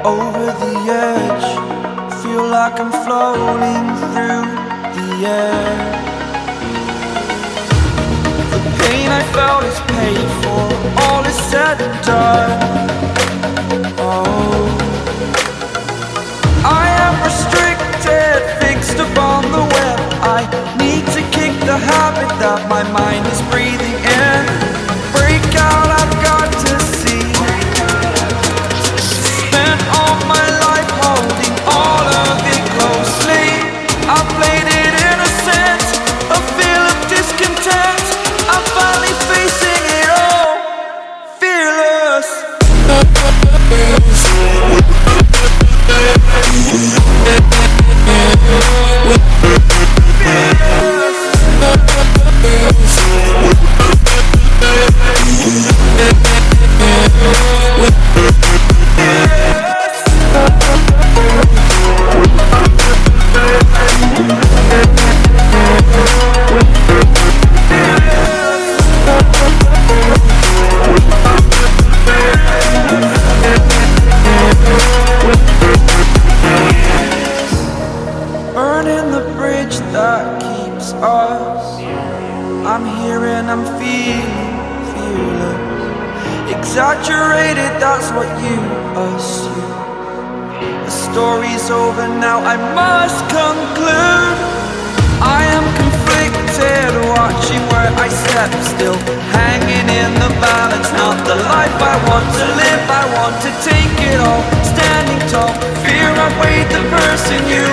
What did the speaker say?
over the edge. Feel like I'm floating through the air. The pain I felt is paid for, all is said and done. Oh, I am restricted, fixed upon the web. I need to kick the habit that my mind is breathing in. Break out, I've got to see. Spent all my life holding all of it closely. I played it innocent, a feel of discontent. I'm finally facing it all, fearless. Burning the bridge that keeps us. I'm here and I'm feeling fearless. Exaggerated, that's what you assume. The story's over now, I must conclude. I am conflicted, watching where I step still, hanging in the balance. Not the life I want to live, I want to take it all. Standing tall, fear outweighed the person you